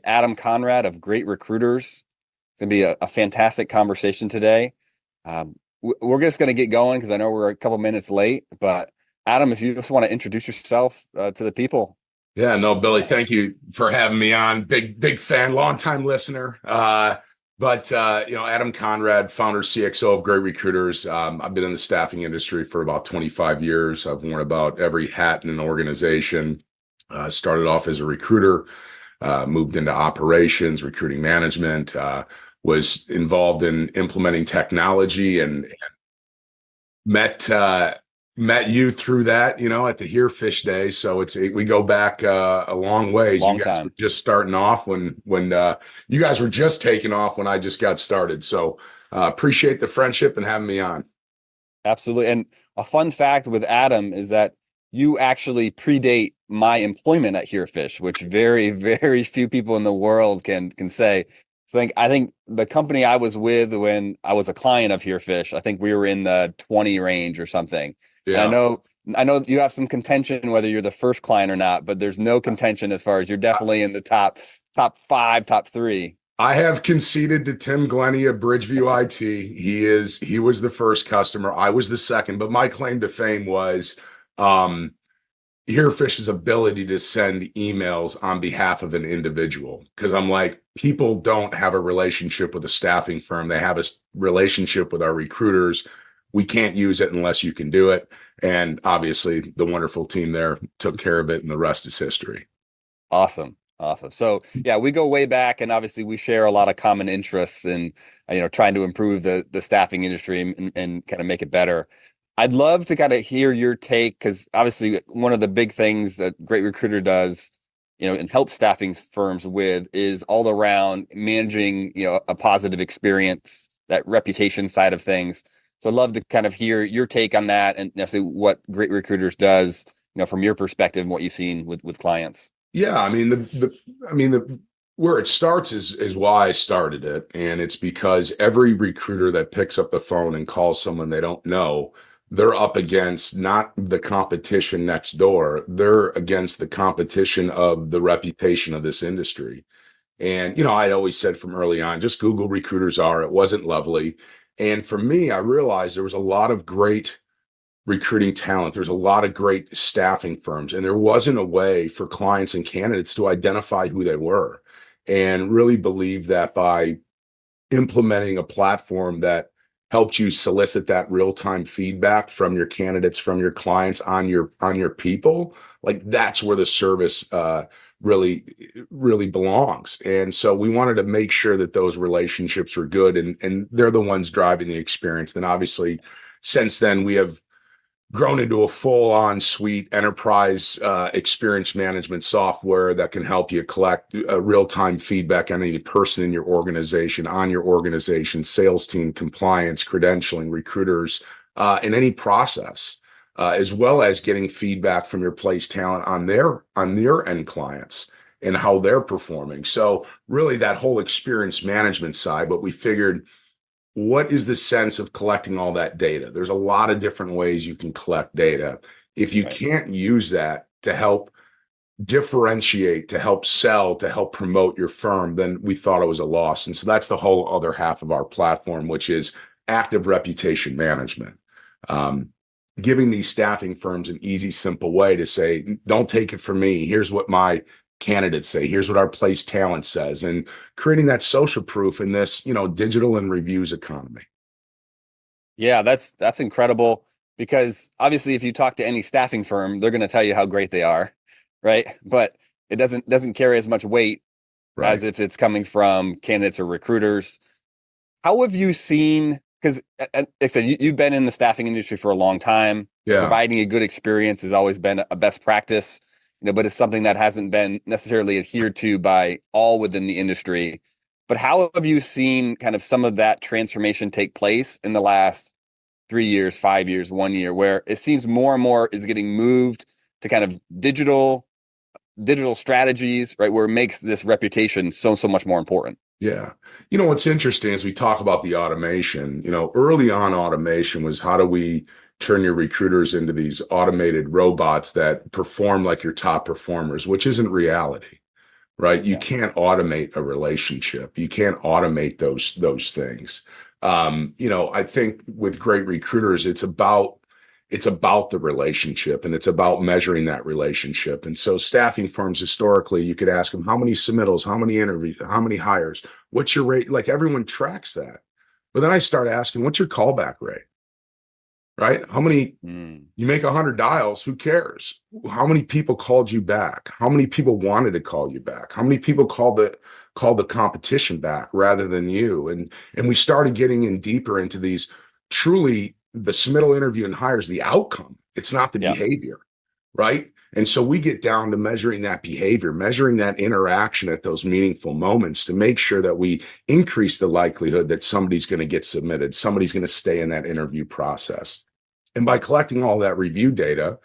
Adam Conrad of Great Recruiters. It's going to be a fantastic conversation today. We're just going to get going because I know we're a couple minutes late. But Adam, if you just want to introduce yourself to the people. Yeah, no, Billy, thank you for having me on. Big fan, longtime listener. Adam Conrad, founder, CXO of Great Recruiters. I've been in the staffing industry for about 25 years. I've worn about every hat in an organization. Started off as a recruiter, moved into operations, recruiting management, was involved in implementing technology and met met you through that, at the Here Fish Day. So we go back a long ways. You Long guys were time. just starting off when you guys were just taking off when I just got started. So appreciate the friendship and having me on. Absolutely. And a fun fact with Adam is that you actually predate my employment at Herefish, which very, very few people in the world can say. So I think the company I was with when I was a client of Herefish, I think we were in the 20 range or something. And I Yeah. know I know you have some contention whether you're the first client or not, but there's no contention as far as you're definitely in the top five, top three. I have conceded to Tim Glennie of Bridgeview IT. He was the first customer. I was the second, but my claim to fame was um Hearfish's ability to send emails on behalf of an individual. Because I'm like, people don't have a relationship with a staffing firm. They have a relationship with our recruiters. We can't use it unless you can do it. And obviously, the wonderful team there took care of it, and the rest is history. Awesome. Awesome. So yeah, we go way back and obviously we share a lot of common interests in trying to improve the staffing industry and kind of make it better. I'd love to kind of hear your take because obviously one of the big things that Great Recruiter does, and helps staffing firms with is all around managing, a positive experience, that reputation side of things. So I'd love to kind of hear your take on that and necessarily what Great Recruiters does, from your perspective and what you've seen with clients. Yeah, I mean the where it starts is why I started it, and it's because every recruiter that picks up the phone and calls someone they don't know, they're up against not the competition next door, they're against the competition of the reputation of this industry. And I'd always said from early on, just Google recruiters are. It wasn't lovely, and for me, I realized there was a lot of great recruiting talent. There's a lot of great staffing firms, and there wasn't a way for clients and candidates to identify who they were and really believe that by implementing a platform that helped you solicit that real-time feedback from your candidates, from your clients on your people, like that's where the service really really belongs. And so we wanted to make sure that those relationships were good, and they're the ones driving the experience. Then obviously since then we have grown into a full-on suite enterprise experience management software that can help you collect real-time feedback on any person in your organization, on your organization, sales team, compliance, credentialing, recruiters, in any process, as well as getting feedback from your place talent on their end clients and how they're performing. So really that whole experience management side, but we figured, what is the sense of collecting all that data? There's a lot of different ways you can collect data. If you Right. can't use that to help differentiate, to help sell, to help promote your firm, then we thought it was a loss. And so that's the whole other half of our platform, which is active reputation management. Um, Giving these staffing firms an easy, simple way to say, don't take it from me. Here's what my candidates say. Here's what our place talent says, and creating that social proof in this, digital and reviews economy. Yeah, that's incredible because obviously if you talk to any staffing firm, they're going to tell you how great they are, right? But it doesn't carry as much weight Right. as if it's coming from candidates or recruiters. How have you seen, because like I said, you've been in the staffing industry for a long time. Yeah. Providing a good experience has always been a best practice, but it's something that hasn't been necessarily adhered to by all within the industry. But how have you seen kind of some of that transformation take place in the last 3 years, 5 years, 1 year, where it seems more and more is getting moved to kind of digital strategies, right? Where it makes this reputation so much more important. Yeah. What's interesting is we talk about the automation. Early on, automation was, how do we turn your recruiters into these automated robots that perform like your top performers, which isn't reality. right? You Yeah. can't automate a relationship. You can't automate those things. I think with great recruiters, it's about the relationship, and it's about measuring that relationship. And so staffing firms historically, you could ask them how many submittals, how many interviews, how many hires, what's your rate? Like everyone tracks that. But then I start asking, what's your callback rate? Right? How many Mm. you make 100 dials, who cares? How many people called you back? How many people wanted to call you back? How many people called the competition back rather than you? And we started getting in deeper into these truly the submittal interview and hires the outcome. It's not the Yeah. behavior, right? And so we get down to measuring that behavior, measuring that interaction at those meaningful moments to make sure that we increase the likelihood that somebody's going to get submitted, somebody's going to stay in that interview process. And by collecting all that review data,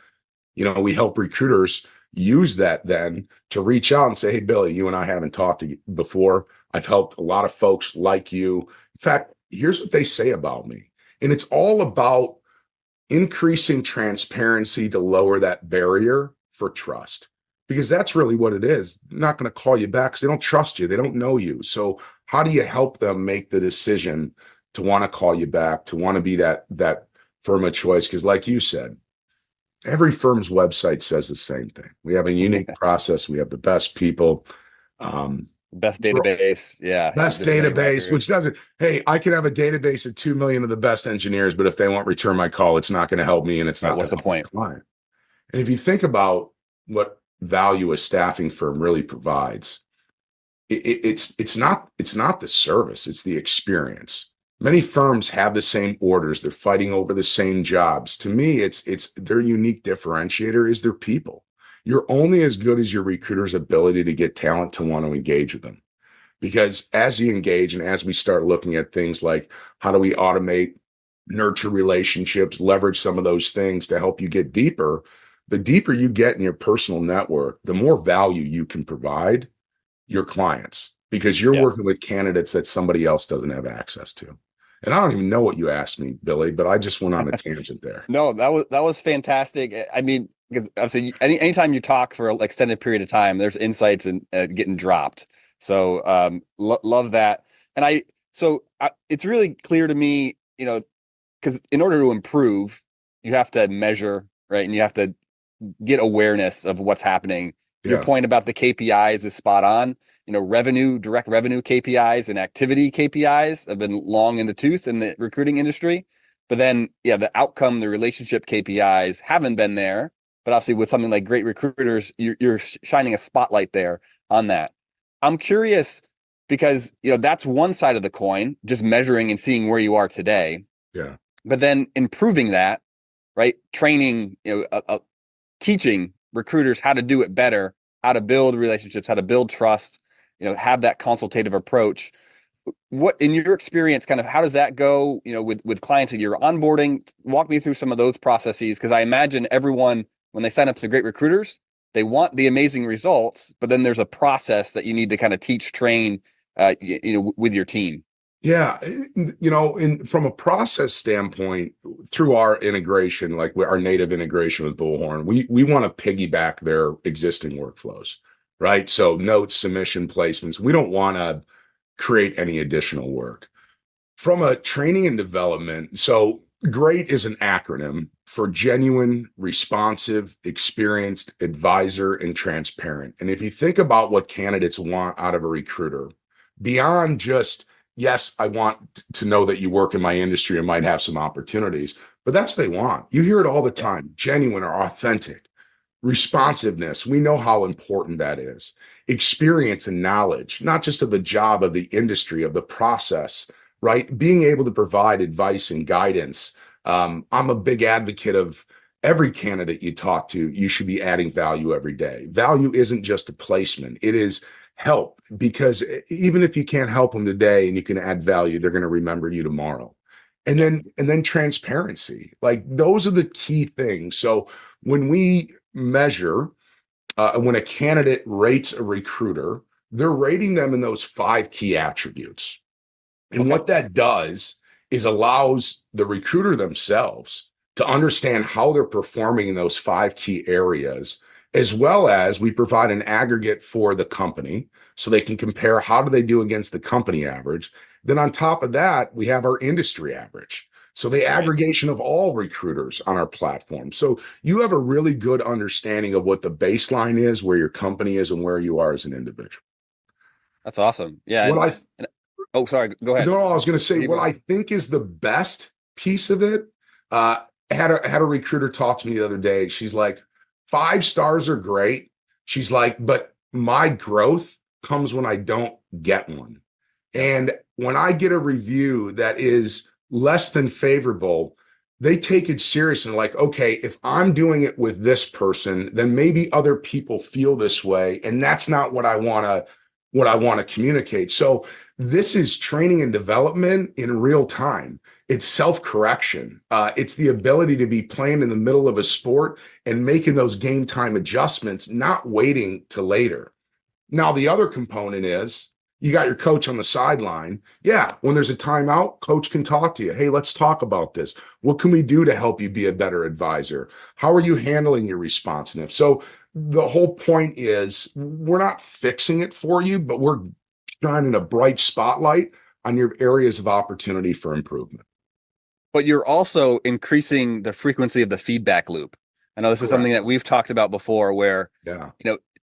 we help recruiters use that then to reach out and say, hey, Billy, you and I haven't talked before. I've helped a lot of folks like you. In fact, here's what they say about me. And it's all about increasing transparency to lower that barrier for trust. Because that's really what it is. They're not going to call you back because they don't trust you. They don't know you. So how do you help them make the decision to want to call you back, to want to be that firm of choice? Because like you said, every firm's website says the same thing. We have a unique process. We have the best people. Um, Best database. Yeah. Best Just like database, which records. doesn't, hey, I could have a database of 2 million of the best engineers, but if they won't return my call, it's not going to help me and it's Right. not going What's to the help my point? client. And if you think about what value a staffing firm really provides, it's not the service, it's the experience. Many firms have the same orders, they're fighting over the same jobs. To me, it's their unique differentiator is their people. You're only as good as your recruiter's ability to get talent to want to engage with them. Because as you engage and as we start looking at things like how do we automate, nurture relationships, leverage some of those things to help you get deeper, the deeper you get in your personal network, the more value you can provide your clients because you're Yeah. working with candidates that somebody else doesn't have access to. And I don't even know what you asked me, Billy, but I just went on a tangent there. No, that was fantastic. I mean, because obviously, anytime you talk for an extended period of time, there's insights and getting dropped. So, love that. And it's really clear to me, because in order to improve, you have to measure, right, and you have to get awareness of what's happening. Your Yeah. point about the KPIs is spot on. Direct revenue KPIs and activity KPIs have been long in the tooth in the recruiting industry. But then, yeah, the outcome, the relationship KPIs haven't been there. But obviously, with something like Great Recruiters, you're shining a spotlight there on that. I'm curious because that's one side of the coin, just measuring and seeing where you are today. Yeah. But then improving that, right? Training, teaching recruiters how to do it better, how to build relationships, how to build trust, have that consultative approach. What, in your experience, kind of how does that go, with clients that you're onboarding? Walk me through some of those processes, because I imagine everyone, when they sign up to Great Recruiters, they want the amazing results, but then there's a process that you need to kind of teach, train, with your team. Yeah, from a process standpoint, through our integration, like our native integration with Bullhorn, we want to piggyback their existing workflows, right? So notes, submission, placements. We don't want to create any additional work. From a training and development, so GREAT is an acronym for genuine, responsive, experienced, advisor, and transparent. And if you think about what candidates want out of a recruiter, beyond just, yes, I want to know that you work in my industry and might have some opportunities, but that's what they want. You hear it all the Yeah. time, genuine or authentic. Responsiveness, we know how important that is. Experience and knowledge, not just of the job, of the industry, of the process, right? Being able to provide advice and guidance. I'm a big advocate of every candidate you talk to, you should be adding value every day. Value isn't just a placement, it is help, because even if you can't help them today and you can add value, they're going to remember you tomorrow. And Yeah. then transparency, like those are the key things. So when we measure, when a candidate rates a recruiter, they're rating them in those 5 key attributes. And Okay. what that does is allows the recruiter themselves to understand how they're performing in those 5 key areas as well as we provide an aggregate for the company so they can compare how do they do against the company average. Then on top of that, we have our industry average. So the Right. aggregation of all recruiters on our platform. So you have a really good understanding of what the baseline is, where your company is, and where you are as an individual. That's awesome. Yeah. What I And oh, sorry. Go ahead. No, I was going to say Keep what going. I think is the best piece of it. Uh, had a recruiter talk to me the other day. She's like, 5 stars are great. She's like, but my growth comes when I don't get one. Yep. And when I get a review that is less than favorable, they take it serious and like, okay, if I'm doing it with this person, then maybe other people feel this way, and that's not what I want to communicate. So this is training and development in real time. It's self-correction. It's the ability to be playing in the middle of a sport and making those game time adjustments, not waiting to later. Now, the other component is you got your coach on the sideline. Yeah, when there's a timeout, coach can talk to you. Hey, let's talk about this. What can we do to help you be a better advisor? How are you handling your responsiveness? So the whole point is we're not fixing it for you, but we're shining a bright spotlight on your areas of opportunity for improvement. But you're also increasing the frequency of the feedback loop. I know this is something Correct. that we've talked about before where, Yeah.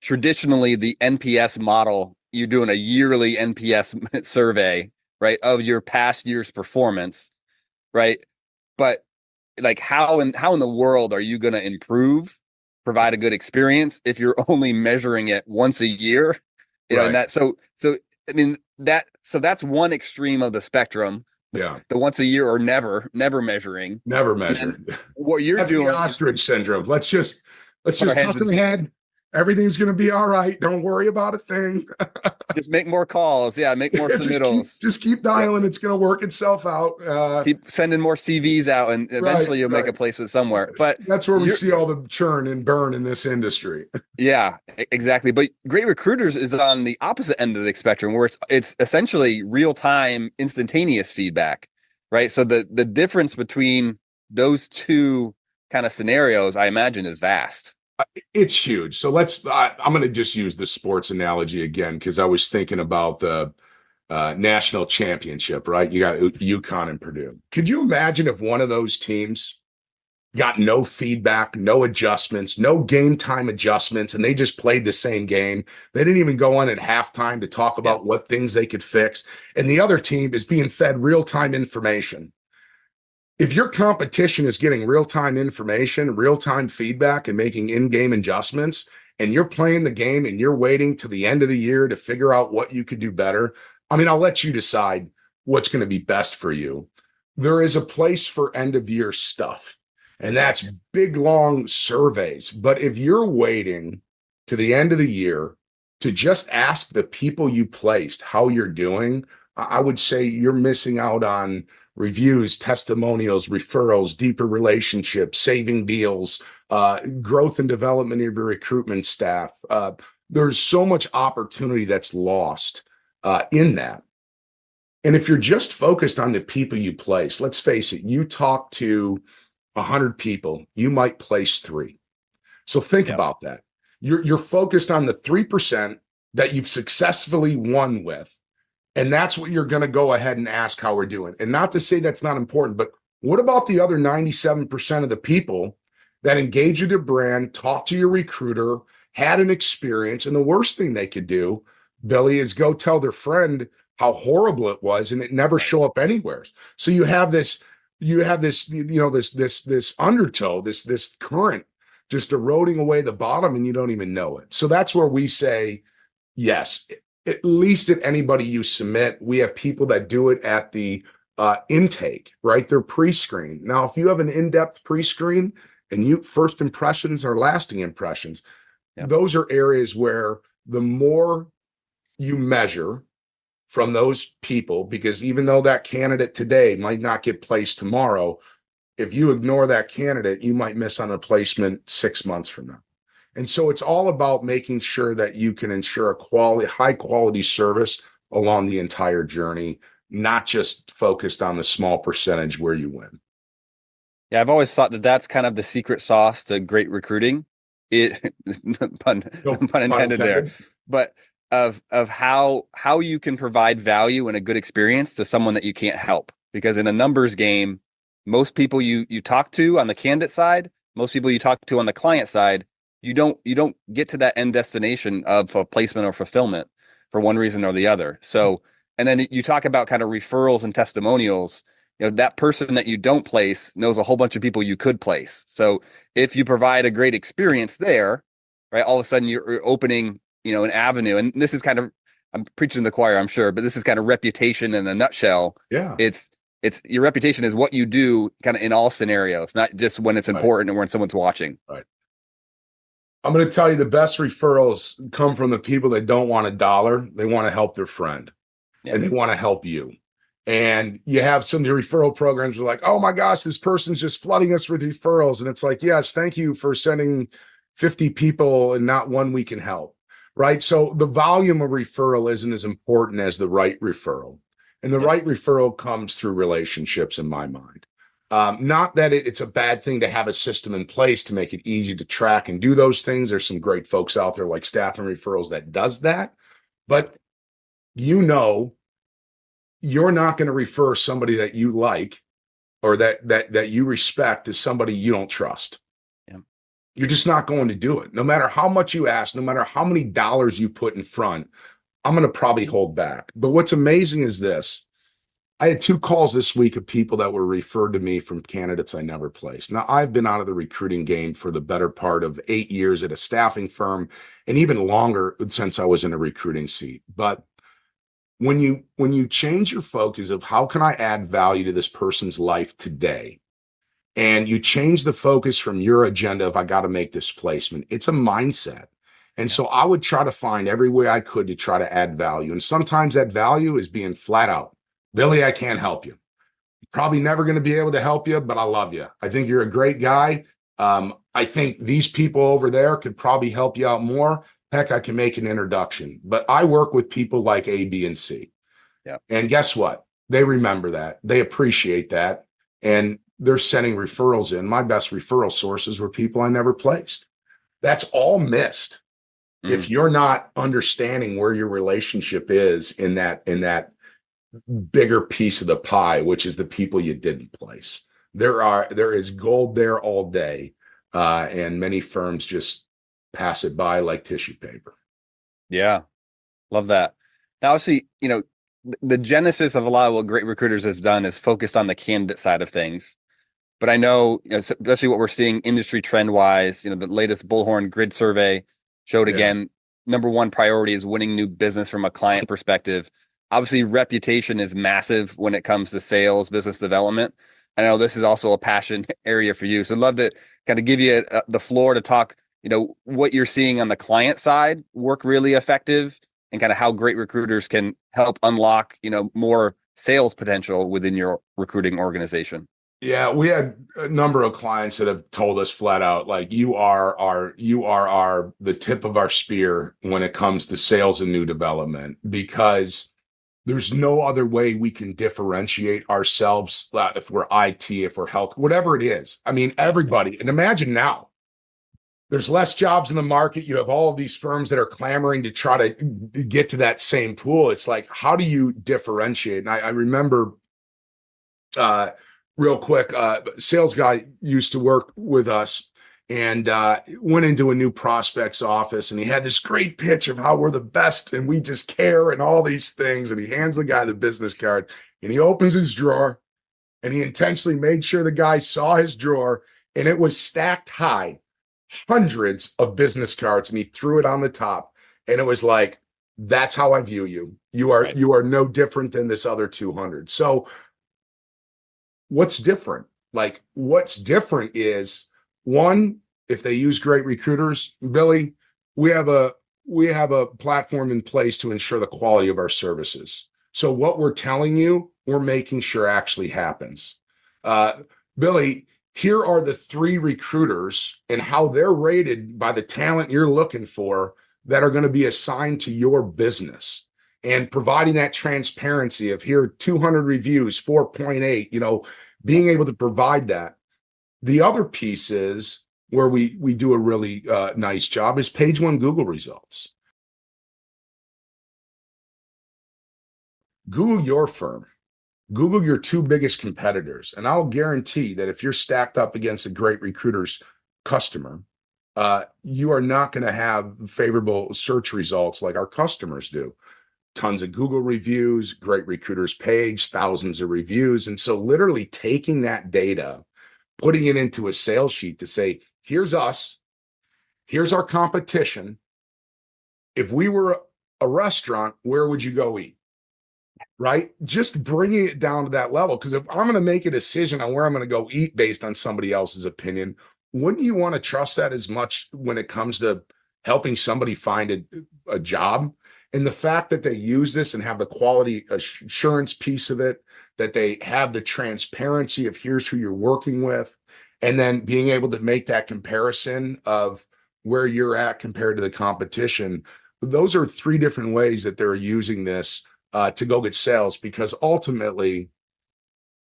traditionally the NPS model, you're doing a yearly NPS survey, right, of your past year's performance, right? But like how in the world are you going to improve, provide a good experience if you're only measuring it once a year? And Right. that, so I mean that's one extreme of the spectrum, Yeah. the once a year or never measuring. Never And then measured. what you're That's the doing is ostrich syndrome. Let's put our just heads tuck in, our head. Everything's gonna be all right. Don't worry about a thing. just make more calls. Yeah, make more Yeah, just keep submittals. just keep Yep. dialing. It's gonna work itself out. Keep sending more CVs out, and Right, eventually you'll make right. a placement somewhere. But That's where we you're see all the churn and burn in this industry. yeah, exactly. But Great Recruiters is on the opposite end of the spectrum where it's essentially real-time instantaneous feedback, right? So the difference between those two kind of scenarios, I imagine, is vast. It's huge. So I'm going to just use the sports analogy again because I was thinking about the national championship, right? You got UConn and Purdue. Could you imagine if one of those teams got no feedback, no adjustments, no game time adjustments, and they just played the same game? They didn't even go on at halftime to talk Yeah. about what things they could fix. And the other team is being fed real time information. If your competition is getting real time information, real time feedback, and making in game adjustments, and you're playing the game and you're waiting to the end of the year to figure out what you could do better, I mean, I'll let you decide what's going to be best for you. There is a place for end of year stuff, and Yep. that's big, long surveys. But if you're waiting to the end of the year to just ask the people you placed how you're doing, I would say you're missing out on reviews, testimonials, referrals, deeper relationships, saving deals, growth and development of your recruitment staff. There's so much opportunity that's lost in that. And if you're just focused on the people you place, let's face it, you talk to 100 people, you might place three. So think Yep. about that. You're focused on the 3% that you've successfully won with, and that's what you're going to go ahead and ask how we're doing. And not to say that's not important, but what about the other 97% of the people that engage with your brand, talk to your recruiter, had an experience? And the worst thing they could do, Billy, is go tell their friend how horrible it was and it never Right. show up anywhere. So you have this undertow, this current just eroding away the bottom and you don't even know it. So that's where we say, yes, at least at anybody you submit, we have people that do it at the intake, right? They're pre-screened. Now, if you have an in-depth pre-screen and you first impressions are lasting impressions, Yep. those are areas where the more you measure from those people, because even though that candidate today might not get placed tomorrow, if you ignore that candidate, you might miss on a placement 6 months from now. And so it's all about making sure that you can ensure a high quality service along the entire journey, not just focused on the small percentage where you win. Yeah, I've always thought that that's kind of the secret sauce to great recruiting it pun, No pun pun intended there, intended. but of how you can provide value and a good experience to someone that you can't help. Because in a numbers game, most people you talk to on the candidate side, most people you talk to on the client side, you don't get to that end destination of a placement or fulfillment for one reason or the other. So, and then you talk about kind of referrals and testimonials. That person that you don't place knows a whole bunch of people you could place. So if you provide a great experience there, right, all of a sudden you're opening, an avenue. And this is kind of, I'm preaching to the choir, I'm sure, but this is kind of reputation in a nutshell. Yeah. It's your reputation is what you do kind of in all scenarios, not just when it's Right. important or when someone's watching. Right. I'm going to tell you the best referrals come from the people that don't want a dollar. They want to help their friend Yeah. and they want to help you. And you have some of the referral programs are like, oh my gosh, this person's just flooding us with referrals. And it's like, yes, thank you for sending 50 people and not one we can help. Right. So the volume of referral isn't as important as the right referral. And the Yep. right referral comes through relationships in my mind. Not that it's a bad thing to have a system in place to make it easy to track and do those things. There's some great folks out there like Staff and Referrals that does that. But you know, you're not going to refer somebody that you like or that you respect to somebody you don't trust. Yep. You're just not going to do it. No matter how much you ask, no matter how many dollars you put in front, I'm going to probably hold back. But what's amazing is this. I had 2 calls this week of people that were referred to me from candidates I never placed. Now, I've been out of the recruiting game for the better part of 8 years at a staffing firm and even longer since I was in a recruiting seat. But when you change your focus of how can I add value to this person's life today, and you change the focus from your agenda of I got to make this placement, it's a mindset. And Yep. so I would try to find every way I could to try to add value. And sometimes that value is being flat out, Billy, I can't help you. Probably never going to be able to help you, but I love you. I think you're a great guy. I think these people over there could probably help you out more. Heck, I can make an introduction, but I work with people like A, B, and C. Yep. And guess what? They remember that. They appreciate that. And they're sending referrals in. My best referral sources were people I never placed. That's all missed if Mm. you're not understanding where your relationship is in that bigger piece of the pie, which is the people you didn't place. There is gold there all day, and many firms just pass it by like tissue paper. Yeah. Love that. Now, obviously, the genesis of a lot of what great recruiters have done is focused on the candidate side of things. But I know, especially what we're seeing industry trend wise, the latest Bullhorn grid survey showed Yeah, again, number one priority is winning new business from a client perspective. Obviously, reputation is massive when it comes to sales, business development. I know this is also a passion area for you. So I'd love to kind of give you the floor to talk, what you're seeing on the client side work really effective and kind of how great recruiters can help unlock, more sales potential within your recruiting organization. yeah. We had a number of clients that have told us flat out, like you are our the tip of our spear when it comes to sales and new development because there's no other way we can differentiate ourselves if we're IT, if we're health, whatever it is. I mean, everybody, and imagine now there's less jobs in the market. You have all of these firms that are clamoring to try to get to that same pool. It's like, how do you differentiate? And I remember uh, real quick, sales guy used to work with us and went into a new prospect's office and he had this great pitch of how we're the best and we just care and all these things. And he hands the guy the business card and he opens his drawer and he intentionally made sure the guy saw his drawer and it was stacked high, hundreds of business cards, and he threw it on the top. And it was like, that's how I view you. You are Right. you are no different than this other 200. So what's different? Like, what's different is one, if they use great recruiters, Billy, we have a we have a platform in place to ensure the quality of our services. So what we're telling you, we're making sure actually happens. Uh, Billy, here are the 3 recruiters and how they're rated by the talent you're looking for that are going to be assigned to your business and providing that transparency of here 200 reviews 4.8, Yep. being able to provide that. The other piece is where we do a really nice job is page one Google results. Google your firm. Google your two biggest competitors, and I'll guarantee that if you're stacked up against a great recruiter's customer, you are not going to have favorable search results like our customers do. Tons of Google reviews, great recruiters page, thousands of reviews. And so literally taking that data, putting it into a sales sheet to say, here's us, here's our competition. If we were a restaurant, where would you go eat? Right? Just bringing it down to that level. Because if I'm going to make a decision on where I'm going to go eat based on somebody else's opinion, wouldn't you want to trust that as much when it comes to helping somebody find a job? And the fact that they use this and have the quality assurance piece of it, that they have the transparency of here's who you're working with, and then being able to make that comparison of where you're at compared to the competition. Those are three different ways that they're using this to go get sales, because ultimately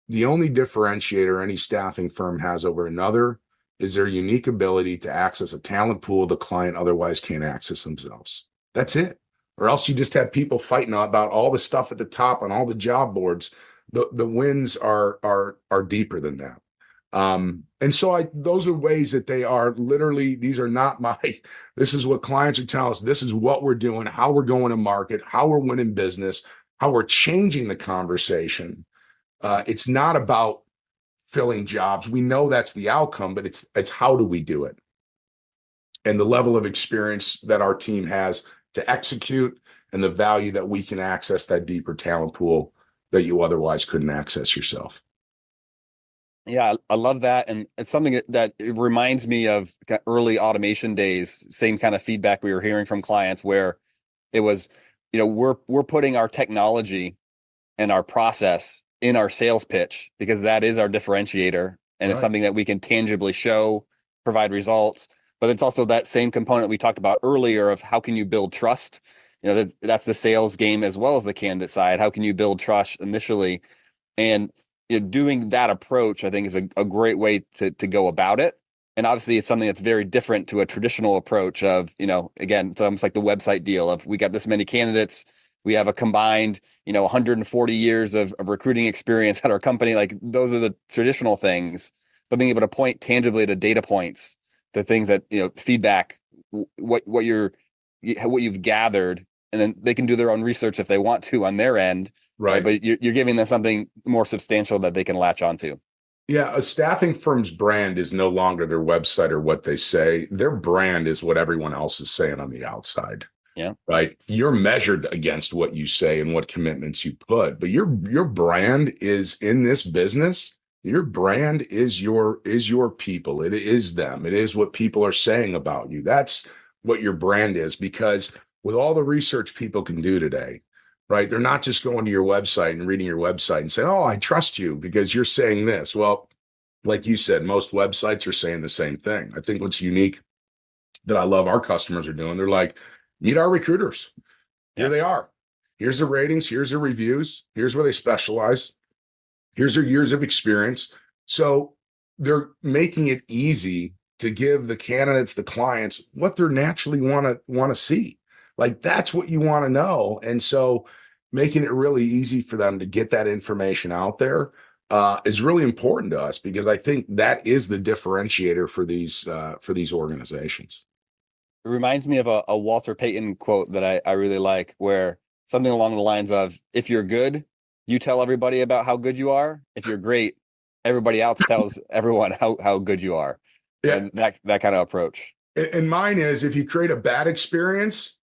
the only differentiator any staffing firm has over another is their unique ability to access a talent pool the client otherwise can't access themselves. That's it. Or else you just have people fighting about all the stuff at the top on all the job boards. The wins are deeper than that. And so those are ways that they are literally, these are not my, this is what clients are telling us. This is what we're doing, how we're going to market, how we're winning business, how we're changing the conversation. It's not about filling jobs. We know that's the outcome, but it's how do we do it? And the level of experience that our team has to execute and the value that we can access that deeper talent pool that you otherwise couldn't access yourself. Yeah, I love that. And it's something that it reminds me of early automation days, same kind of feedback we were hearing from clients where it was, we're putting our technology and our process in our sales pitch because that is our differentiator. And it's Right. something that we can tangibly show, provide results. But it's also that same component we talked about earlier of how can you build trust? That's the sales game as well as the candidate side. How can you build trust initially? And doing that approach, I think, is a great way to go about it. And obviously, it's something that's very different to a traditional approach of, again, it's almost like the website deal of we got this many candidates. We have a combined, 140 years of recruiting experience at our company. Like those are the traditional things, but being able to point tangibly to data points, the things that, feedback, what you've gathered, and then they can do their own research if they want to on their end. Right. Right. But you're giving them something more substantial that they can latch onto. Yeah, a staffing firm's brand is no longer their website or what they say. Their brand is what everyone else is saying on the outside. Yeah. Right. You're measured against what you say and what commitments you put, but your brand is in this business. Your brand is your people. It is them. It is what people are saying about you. That's what your brand is, because with all the research people can do today, right? They're not just going to your website and reading your website and saying, "Oh, I trust you because you're saying this." Well, like you said, most websites are saying the same thing. I think what's unique that I love our customers are doing, they're like, meet our recruiters. Here Yeah. they are. Here's the ratings. Here's the reviews. Here's where they specialize. Here's their years of experience. So they're making it easy to give the candidates, the clients, what they're naturally want to see. Like that's what you want to know. And so making it really easy for them to get that information out there is really important to us, because I think that is the differentiator for these organizations. It reminds me of a Walter Payton quote that I really like, where something along the lines of, if you're good, you tell everybody about how good you are. If you're great, everybody else tells everyone how good you are. Yeah. And that kind of approach. And mine is, if you create a bad experience,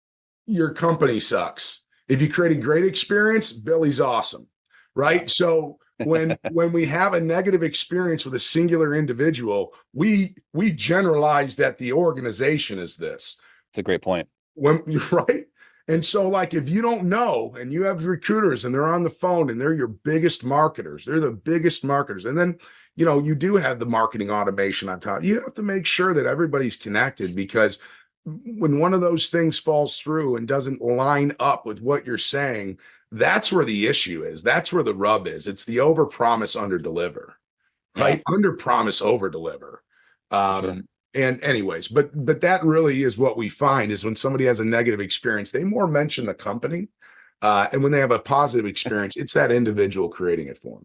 your company sucks. If you create a great experience, Billy's awesome. Yeah. Right. So when we have a negative experience with a singular individual, we generalize that the organization is this. It's a great point. When you're right. And so, like, if you don't know and you have recruiters and they're on the phone and they're your biggest marketers, they're the biggest marketers. And then, you do have the marketing automation on top. You have to make sure that everybody's connected, because when one of those things falls through and doesn't line up with what you're saying, that's where the issue is. That's where the rub is. It's the over promise, under deliver, Yeah, right? Under promise, over deliver. for sure. And anyways, but that really is what we find is when somebody has a negative experience, they more mention the company. And when they have a positive experience, it's that individual creating it for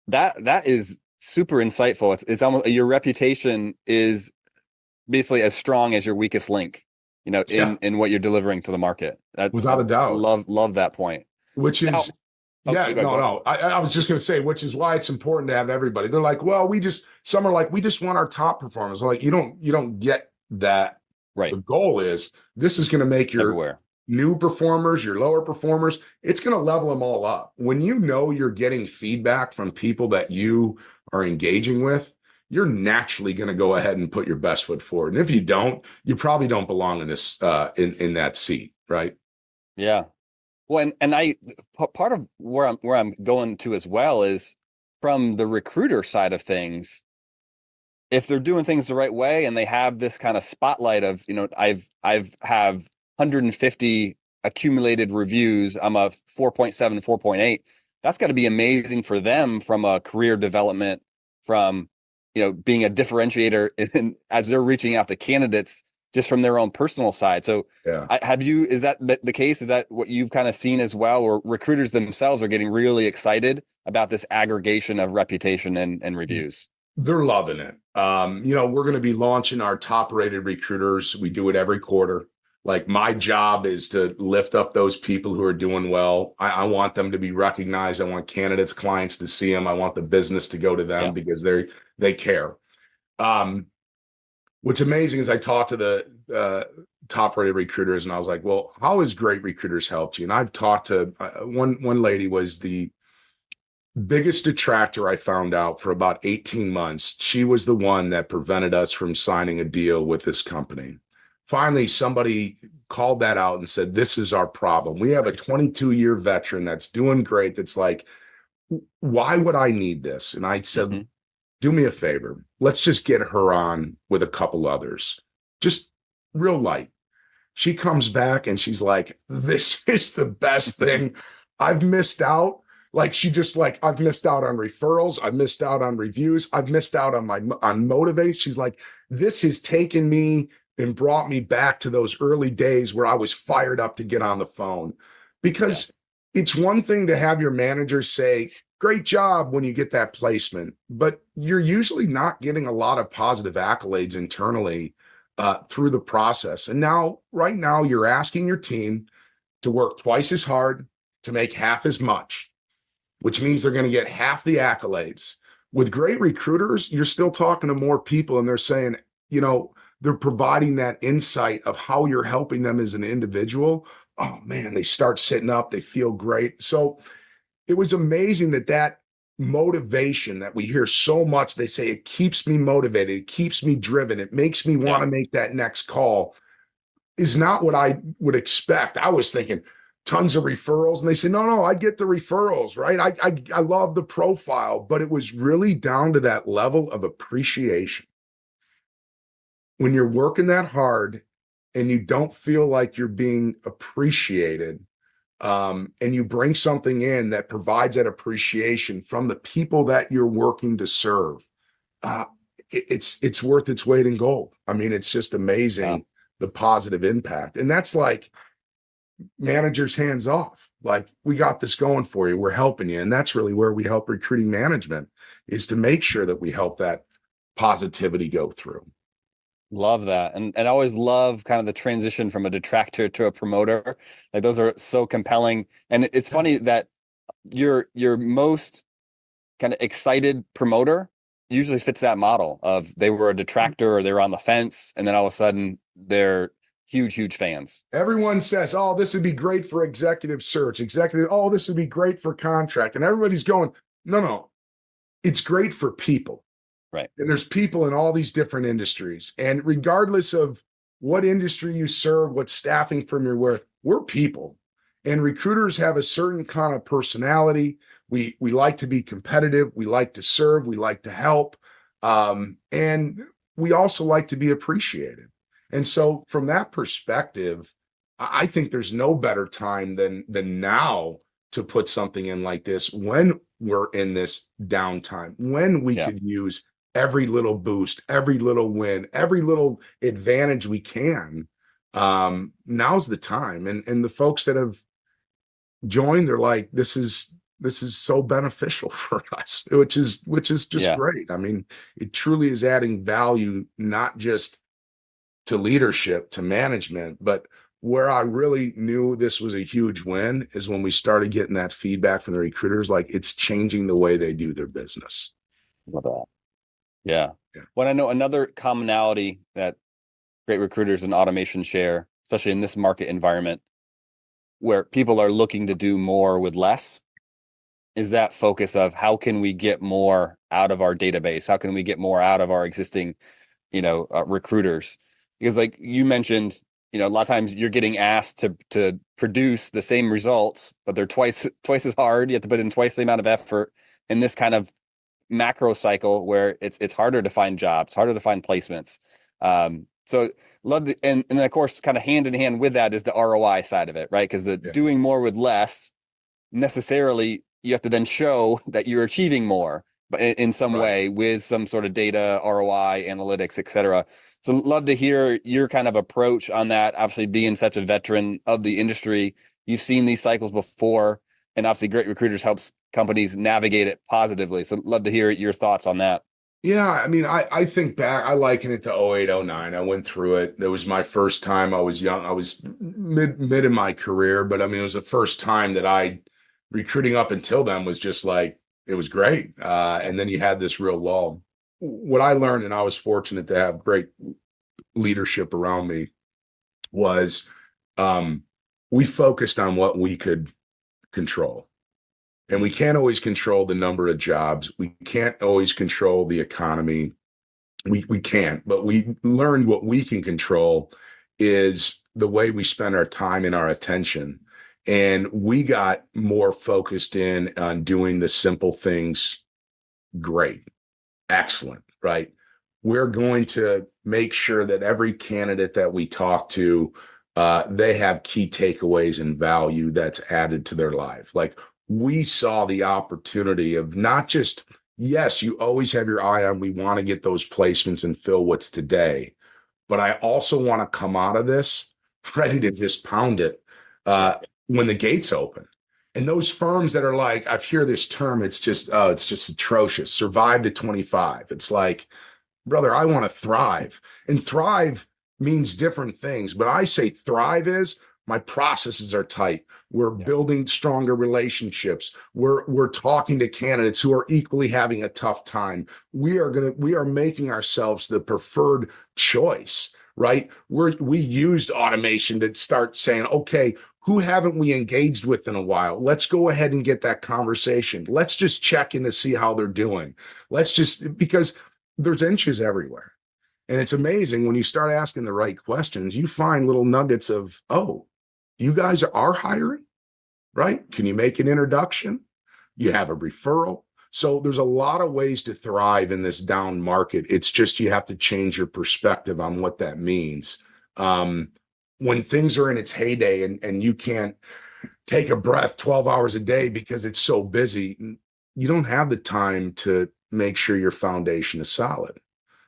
them. That is super insightful. It's almost your reputation is basically as strong as your weakest link, Yeah, in what you're delivering to the market. I without a doubt. love that point. Which Now, is, oh, yeah, you go no, ahead. no. I was just going to say, which is why it's important to have everybody. They're like, well, some are like, we just want our top performers. I'm like, you don't get that. Right. The goal is this is going to make your Everywhere. new performers, your lower performers, it's going to level them all up. When you know you're getting feedback from people that you are engaging with, you're naturally going to go ahead and put your best foot forward. And if you don't, you probably don't belong in this in that seat, right? Yeah. Well, and part of where I'm going to as well is from the recruiter side of things. If they're doing things the right way and they have this kind of spotlight of, I've have 150 accumulated reviews, I'm a 4.7, 4.8. That's got to be amazing for them from a career development, from being a differentiator as they're reaching out to candidates just from their own personal side. So Yeah. is that the case? Is that what you've kind of seen as well, or recruiters themselves are getting really excited about this aggregation of reputation and reviews? They're loving it. We're going to be launching our top rated recruiters. We do it every quarter. Like my job is to lift up those people who are doing well. I want them to be recognized. I want candidates, clients to see them. I want the business to go to them Yeah. because they care. Um, what's amazing is I talked to the top rated recruiters and I was like, well, how has Great Recruiters helped you? And I've talked to one lady was the biggest detractor I found out for about 18 months. She was the one that prevented us from signing a deal with this company. Finally, somebody called that out and said, this is our problem. We have a 22-year veteran that's doing great. That's like, why would I need this? And I said, Hmm. do me a favor. Let's just get her on with a couple others. Just real light. She comes back and she's like, this is the best thing. I've missed out. Like she just like, I've missed out on referrals. I've missed out on reviews. I've missed out on motivate. She's like, this has taken me and brought me back to those early days where I was fired up to get on the phone. Yeah. Because it's one thing to have your manager say, great job when you get that placement, but you're usually not getting a lot of positive accolades internally through the process. And now, right now, you're asking your team to work twice as hard to make half as much, which means they're going to get half the accolades. With great recruiters, you're still talking to more people and they're saying, they're providing that insight of how you're helping them as an individual. Oh man, they start sitting up, they feel great. So it was amazing that motivation that we hear so much, they say it keeps me motivated, it keeps me driven, it makes me want Yeah. to make that next call, is not what I would expect. I was thinking tons of referrals, and they say, no, I get the referrals, right? I love the profile, but it was really down to that level of appreciation. When you're working that hard and you don't feel like you're being appreciated, and you bring something in that provides that appreciation from the people that you're working to serve, uh, it's worth its weight in gold. I mean, it's just Yeah. amazing the positive impact, and that's like managers hands off. Like we got this going for you, we're helping you, and that's really where we help recruiting management is to make sure that we help that positivity go through. Love that. And I always love kind of the transition from a detractor to a promoter. Like those are so compelling. And it's Yeah. funny that your most kind of excited promoter usually fits that model of they were a detractor or they were on the fence, and then all of a sudden they're huge, huge fans. Everyone says, oh, this would be great for executive search, oh, this would be great for contract. And everybody's going, no, it's great for people. Right. And there's people in all these different industries. And regardless of what industry you serve, what staffing firm you're with, we're people. And recruiters have a certain kind of personality. We like to be competitive. We like to serve. We like to help. And we also like to be appreciated. And so from that perspective, I think there's no better time than now to put something in like this when we're in this downtime, when we Yeah. could use every little boost, every little win, every little advantage we can. Now's the time. And the folks that have joined, they're like, this is so beneficial for us, which is just Yeah. great. I mean, it truly is adding value, not just to leadership, to management, but where I really knew this was a huge win is when we started getting that feedback from the recruiters, like it's changing the way they do their business. Love that. Yeah. Yeah. Well, I know another commonality that great recruiters and automation share, especially in this market environment where people are looking to do more with less, is that focus of how can we get more out of our database? How can we get more out of our existing, recruiters? Because like you mentioned, a lot of times you're getting asked to produce the same results, but they're twice as hard. You have to put in twice the amount of effort in this kind of macro cycle where it's harder to find jobs, harder to find placements. So love the and then of course kind of hand in hand with that is the ROI side of it, right? Because the Yeah. doing more with less necessarily you have to then show that you're achieving more, but in some Right. way with some sort of data, ROI, analytics, et cetera. So love to hear your kind of approach on that. Obviously, being such a veteran of the industry, you've seen these cycles before, and obviously, Great Recruiters helps companies navigate it positively. So love to hear your thoughts on that. Yeah, I mean, I think back, I liken it to 08, 09. I went through it. That was my first time. I was young. I was mid in my career, but I mean, it was the first time that I recruiting up until then was just like it was great. And then you had this real lull. What I learned, and I was fortunate to have great leadership around me, was um, we focused on what we could control. And we can't always control the number of jobs. We can't always control the economy. We can't, but we learned what we can control is the way we spend our time and our attention. And we got more focused in on doing the simple things great, excellent, right? We're going to make sure that every candidate that we talk to, they have key takeaways and value that's added to their life. Like we saw the opportunity of not just, yes, you always have your eye on, we want to get those placements and fill what's today, but I also want to come out of this ready to just pound it Yeah. when the gates open. And those firms that are like, I've heard this term, it's just, oh, it's just atrocious. Survive to 25. It's like, brother, I want to thrive. And thrive means different things. But I say thrive is my processes are tight. We're Yeah. building stronger relationships. We're talking to candidates who are equally having a tough time. We are making ourselves the preferred choice, right? We used automation to start saying, okay, who haven't we engaged with in a while? Let's go ahead and get that conversation. Let's just check in to see how they're doing. Let's just because there's inches everywhere. And it's amazing when you start asking the right questions, you find little nuggets of, oh, you guys are hiring, right? Can you make an introduction? You have a referral. So there's a lot of ways to thrive in this down market. It's just you have to change your perspective on what that means. Um, when things are in its heyday and you can't take a breath 12 hours a day because it's so busy, you don't have the time to make sure your foundation is solid.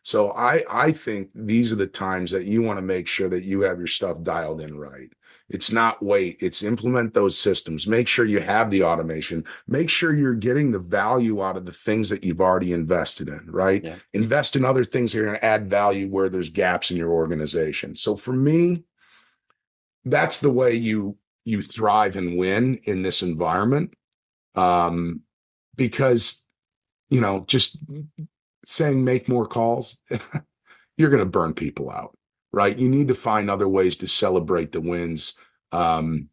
So I think these are the times that you want to make sure that you have your stuff dialed in right. It's not wait, it's implement those systems. Make sure you have the automation. Make sure you're getting the value out of the things that you've already invested in, right? Yeah. Invest in other things that are going to add value where there's gaps in your organization. So for me, that's the way you thrive and win in this environment. Um, because just saying make more calls, you're going to burn people out, right? You need to find other ways to celebrate the wins. Um,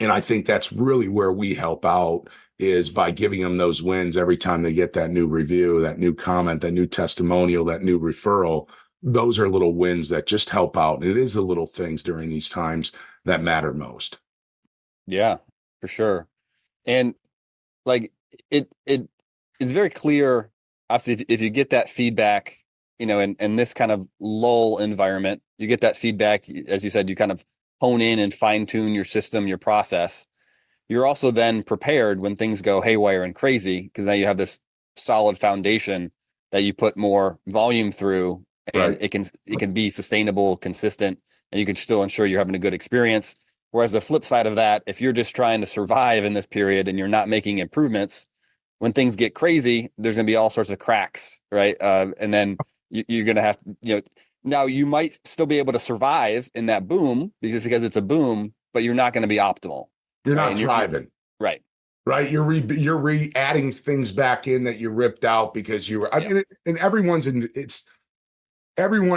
and I think that's really where we help out is by giving them those wins every time they get that new review, that new comment, that new testimonial, that new referral. Those are little wins that just help out. And it is the little things during these times that matter most. Yeah, for sure. And like it it's very clear, obviously, if you get that feedback, in this kind of lull environment, you get that feedback, as you said, you kind of hone in and fine tune your system, your process. You're also then prepared when things go haywire and crazy because now you have this solid foundation that you put more volume through, and Right. it can be sustainable, consistent, and you can still ensure you're having a good experience. Whereas the flip side of that, if you're just trying to survive in this period and you're not making improvements, when things get crazy, there's going to be all sorts of cracks, right? And then you're going to have, now you might still be able to survive in that boom because it's a boom, but you're not going to be optimal, You're right? not And you're thriving. right. Right, you're adding things back in that you ripped out because you were. I Yeah. mean, and everyone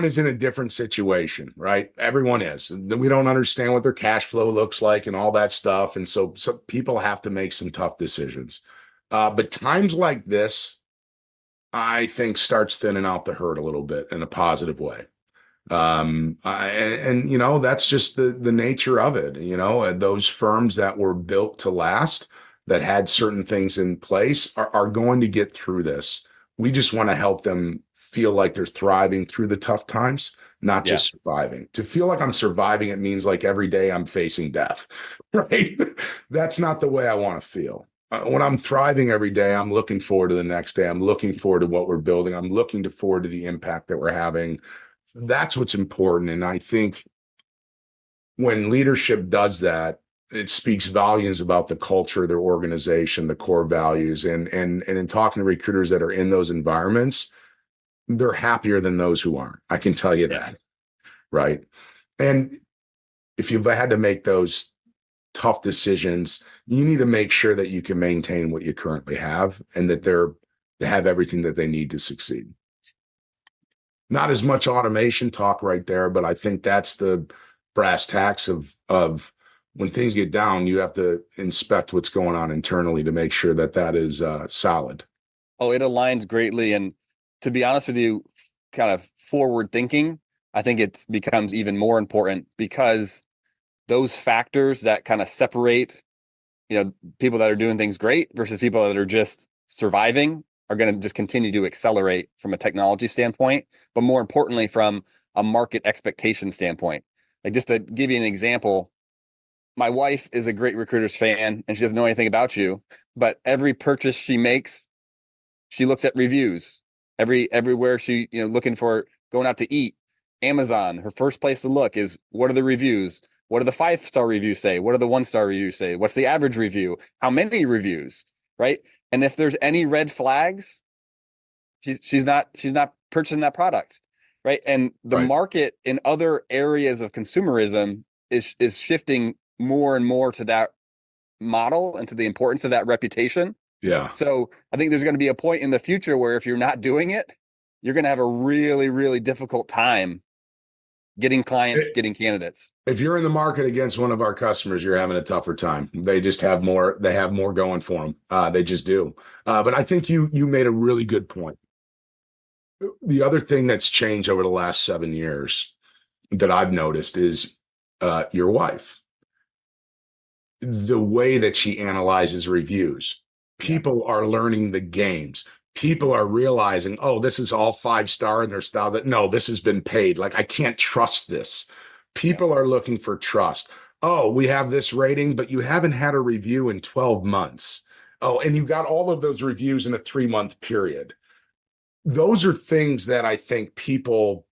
is in a different situation, right? Everyone is. We don't understand what their cash flow looks like and all that stuff, and so people have to make some tough decisions. But times like this, I think, starts thinning out the herd a little bit in a positive way. And that's just the nature of it. Those firms that were built to last, that had certain things in place, are going to get through this. We just want to help them feel like they're thriving through the tough times, not Yeah. just surviving. To feel like I'm surviving, it means like every day I'm facing death, right? That's not the way I want to feel. When I'm thriving every day, I'm looking forward to the next day. I'm looking forward to what we're building. I'm looking forward to the impact that we're having. That's what's important. And I think when leadership does that, it speaks volumes about the culture of their organization, the core values. And in talking to recruiters that are in those environments, they're happier than those who aren't. I can tell you Yeah. that. Right. And if you've had to make those tough decisions, you need to make sure that you can maintain what you currently have and that they have everything that they need to succeed. Not as much automation talk right there, but I think that's the brass tacks of when things get down, you have to inspect what's going on internally to make sure that that is solid. Oh, it aligns greatly. And to be honest with you, kind of forward thinking, I think it becomes even more important because those factors that kind of separate, people that are doing things great versus people that are just surviving are going to just continue to accelerate from a technology standpoint, but more importantly, from a market expectation standpoint. Like, just to give you an example, my wife is a great recruiters fan and she doesn't know anything about you, but every purchase she makes, she looks at reviews. Everywhere she, looking for going out to eat, Amazon, her first place to look is what are the reviews? What do the 5-star reviews say? What do the 1-star reviews say? What's the average review? How many reviews? Right. And if there's any red flags, she's not purchasing that product. Right. And the Right. market in other areas of consumerism is shifting more and more to that model and to the importance of that reputation. Yeah. So I think there's going to be a point in the future where if you're not doing it, you're going to have a really, really difficult time getting clients, getting candidates. If you're in the market against one of our customers, you're having a tougher time. They just have more. They have more going for them. They just do. But I think you made a really good point. The other thing that's changed over the last 7 years that I've noticed is your wife, the way that she analyzes reviews. Yeah. People are learning the games. People are realizing, oh, this is all 5-star in their style. That no, this has been paid. Like, I can't trust this. Yeah. People are looking for trust. Oh, we have this rating, but you haven't had a review in 12 months. Oh, and you got all of those reviews in a 3-month period. Those are things that I think people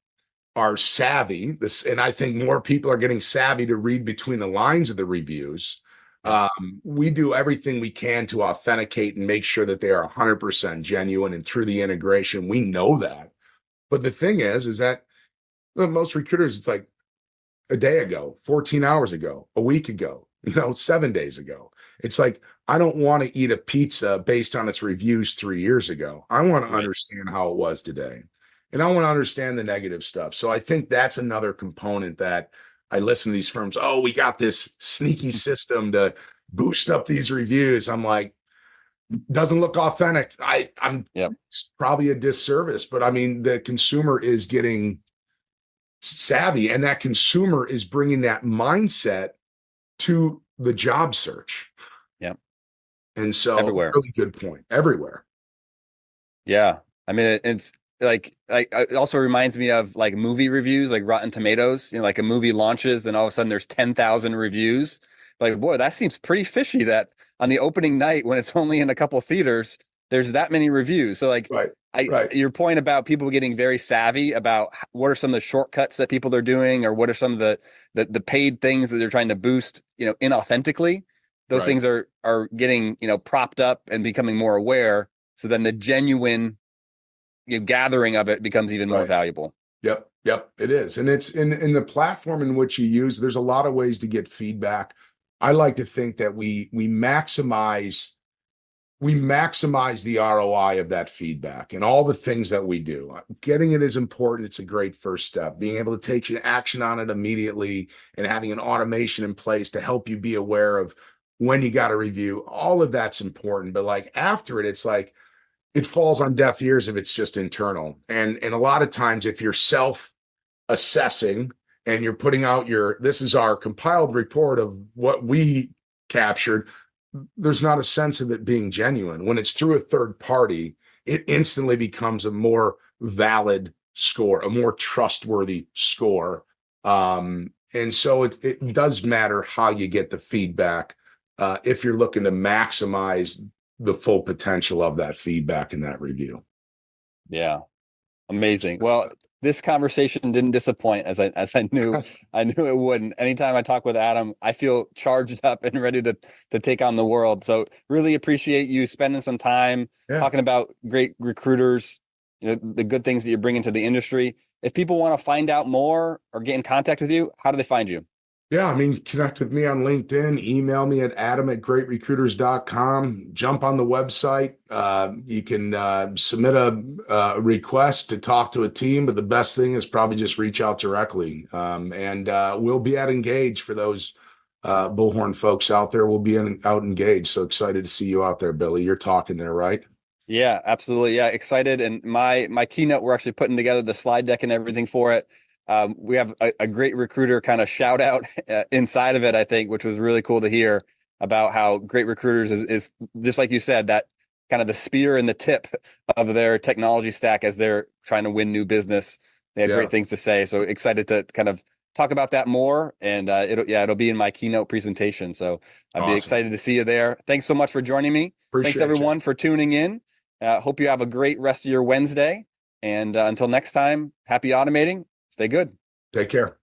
are savvy. And I think more people are getting savvy to read between the lines of the reviews. Yeah. We do everything we can to authenticate and make sure that they are 100% genuine. And through the integration, we know that. But the thing is that most recruiters, it's like a day ago, 14 hours ago, a week ago, 7 days ago. It's like, I don't want to eat a pizza based on its reviews 3 years ago. I want to Right. understand how it was today. And I want to understand the negative stuff. So I think that's another component that I listen to these firms. Oh, we got this sneaky system to boost up these reviews. I'm like, doesn't look authentic. I'm Yep. It's probably a disservice, but I mean, the consumer is getting savvy and that consumer is bringing that mindset to the job search. Yep. And so, Everywhere. really good point. Everywhere. Yeah. I mean, it's like it also reminds me of like movie reviews, like Rotten Tomatoes, like a movie launches and all of a sudden there's 10,000 reviews. Like, boy, that seems pretty fishy that on the opening night when it's only in a couple theaters, there's that many reviews. So like Right. Right. your point about people getting very savvy about what are some of the shortcuts that people are doing, or what are some of the paid things that they're trying to boost, inauthentically. Those Right. things are getting, propped up and becoming more aware. So then the genuine, gathering of it becomes even more Right. valuable. Yep, yep, it is. And it's in the platform in which you use, there's a lot of ways to get feedback. I like to think that we maximize the ROI of that feedback and all the things that we do. Getting it is important. It's a great first step. Being able to take action on it immediately and having an automation in place to help you be aware of when you got a review, all of that's important. But like after it, it's like it falls on deaf ears if it's just internal. And a lot of times if you're self assessing and you're putting out this is our compiled report of what we captured, there's not a sense of it being genuine. When it's through a third party, it instantly becomes a more valid score, a more trustworthy score. And so it does matter how you get the feedback, if you're looking to maximize the full potential of that feedback in that review. Yeah. Amazing. That's Well, this conversation didn't disappoint, as I knew it wouldn't. Anytime I talk with Adam, I feel charged up and ready to take on the world. So really appreciate you spending some time yeah. talking about great recruiters, the good things that you're bringing to the industry. If people want to find out more or get in contact with you, how do they find you? Yeah, I mean, connect with me on LinkedIn, email me at adam@greatrecruiters.com, jump on the website. You can submit a request to talk to a team, but the best thing is probably just reach out directly. And we'll be at Engage for those Bullhorn folks out there. We'll be out Engage. So excited to see you out there, Billy. You're talking there, right? Yeah, absolutely. Yeah, excited. And my keynote, we're actually putting together the slide deck and everything for it. We have a great recruiter kind of shout out inside of it, I think, which was really cool to hear about how great recruiters is just like you said, that kind of the spear and the tip of their technology stack as they're trying to win new business. They have Yeah, great things to say. So excited to kind of talk about that more. And it'll be in my keynote presentation. So I'd be awesome. excited to see you there. Thanks so much for joining me. Thanks Appreciate you. everyone for tuning in. Hope you have a great rest of your Wednesday. And until next time, happy automating. Stay good. Take care.